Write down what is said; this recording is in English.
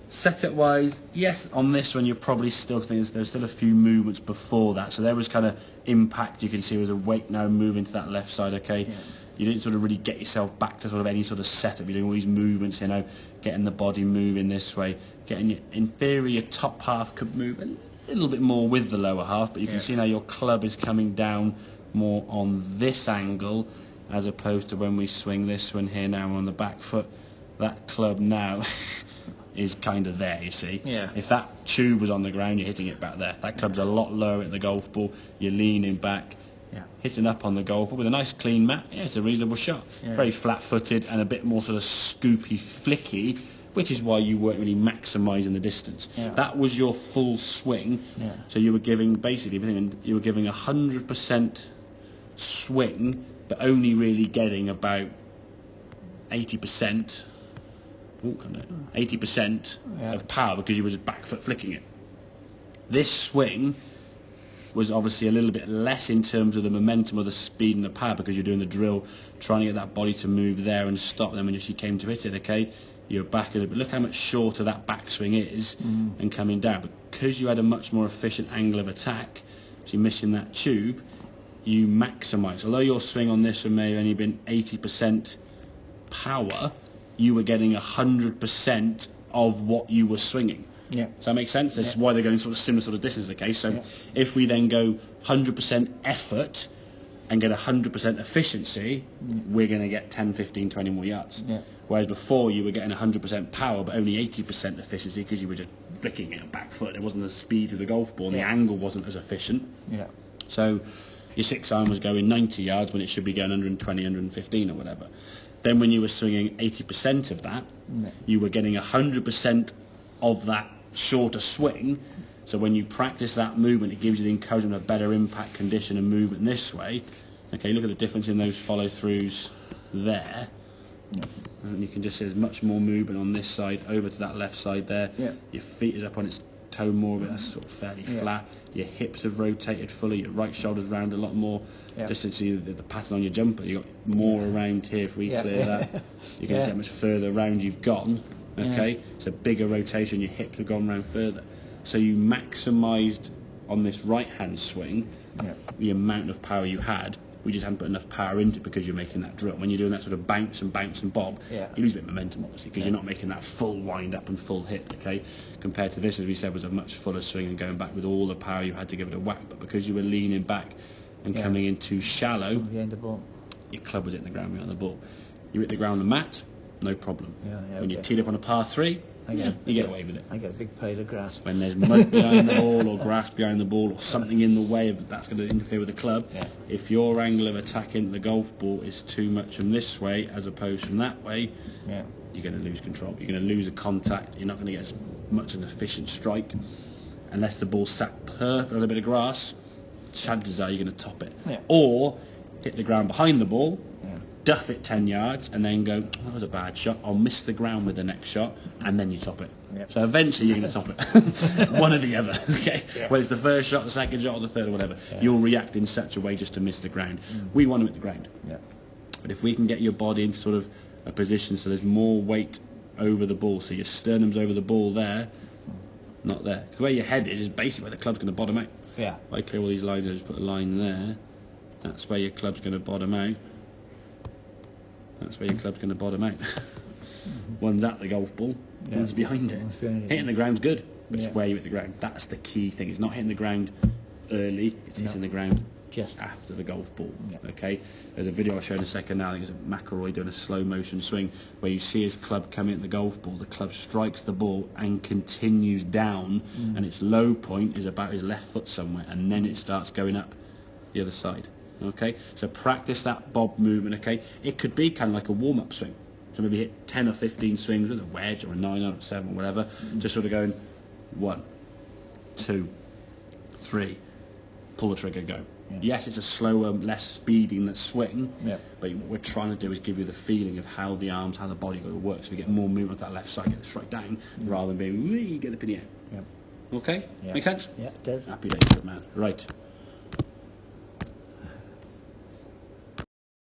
Setup wise, yes, on this one you're probably still thinking there's still a few movements before that. So there was kind of impact. You can see there was a weight now moving to that left side, okay? Yeah. You didn't sort of really get yourself back to sort of any sort of setup. You're doing all these movements, you know, getting the body moving this way, getting your inferior top half could move a little bit more with the lower half, but you can see now your club is coming down more on this angle as opposed to when we swing this one here now on the back foot. That club now is kind of there, you see. Yeah. If that tube was on the ground, you're hitting it back there. That club's a lot lower at the golf ball. You're leaning back, hitting up on the golf ball with a nice clean mat. Yeah, it's a reasonable shot. Yeah. Very flat-footed and a bit more sort of scoopy, flicky, which is why you weren't really maximising the distance. Yeah. That was your full swing. Yeah. So you were giving, basically, you were giving 100% swing, but only really getting about 80%. 80% of power because you were just back foot flicking it. This swing was obviously a little bit less in terms of the momentum or the speed and the power because you're doing the drill, trying to get that body to move there and stop them when you came to hit it, okay? You're back a little bit. Look how much shorter that backswing is and coming down. Because you had a much more efficient angle of attack, so you're missing that tube, you maximise. Although your swing on this one may have only been 80% power, you were getting 100% of what you were swinging. Yeah. Does that make sense? This is why they're going sort of similar sort of distance, okay? So if we then go 100% effort and get 100% efficiency, we're going to get 10, 15, 20 more yards. Yeah. Whereas before you were getting 100% power but only 80% efficiency because you were just flicking it back foot. It wasn't the speed of the golf ball and the angle wasn't as efficient. Yeah. So your 6-iron was going 90 yards when it should be going 120, 115 or whatever. Then when you were swinging 80% of that, you were getting 100% of that shorter swing. So when you practice that movement, it gives you the encouragement of better impact condition and movement this way. Okay, look at the difference in those follow-throughs there. And you can just see there's much more movement on this side over to that left side there. Your feet is up on its toe more, but that's sort of fairly flat. Your hips have rotated fully, your right shoulder's round a lot more. Just to see the pattern on your jumper, you've got more around here. If we clear that, you can see how much further around you've gone. Okay, it's a bigger rotation, your hips have gone round further. So you maximised on this right hand swing the amount of power you had. We just hadn't put enough power into it because you're making that drill. When you're doing that sort of bounce and bob, you lose a bit of momentum, obviously, because you're not making that full wind up and full hit, okay? Compared to this, as we said, was a much fuller swing and going back with all the power you had to give it a whack. But because you were leaning back and coming in too shallow, your club was hitting the ground behind the ball. You hit the ground on the mat, no problem. When you teed up on a par 3, you get away with it. I get a big pile of grass. When there's mud behind the ball or grass behind the ball or something in the way of that's going to interfere with the club, if your angle of attack into the golf ball is too much from this way as opposed from that way, you're going to lose control. You're going to lose a contact. You're not going to get as much an efficient strike unless the ball's sat perfect on a bit of grass. Chances are you're going to top it, or hit the ground behind the ball. Duff it 10 yards and then go, that was a bad shot, I'll miss the ground with the next shot, and then you top it. So eventually you're going to top it. One or the other, okay? Whether it's the first shot, the second shot, or the third, or whatever. You'll react in such a way just to miss the ground. We want to hit the ground. But if we can get your body into sort of a position so there's more weight over the ball, so your sternum's over the ball there, not there. Because where your head is basically where the club's going to bottom out. If I clear all these lines, I just put a line there. That's where your club's going to bottom out. That's where your club's going to bottom out. One's at the golf ball, one's behind it. Hitting the ground's good, but it's where you hit the ground. That's the key thing. It's not hitting the ground early, it's hitting the ground just after the golf ball. Okay, there's a video I'll show in a second now. I think it's McIlroy doing a slow motion swing where you see his club coming at the golf ball. The club strikes the ball and continues down, and its low point is about his left foot somewhere, and then it starts going up the other side. Okay, so practice that bob movement. Okay, it could be kind of like a warm-up swing. So maybe hit 10 or 15 swings with a wedge or a 9 or a 7 or whatever. Just sort of going 1, 2, 3, pull the trigger, go. Yes, it's a slower, less speeding that swing. But what we're trying to do is give you the feeling of how the arms, how the body going to work. So we get more movement at that left side, get the strike down, rather than being get up in the air. Okay, make sense? Yeah, it does. Happy days, good man. Right.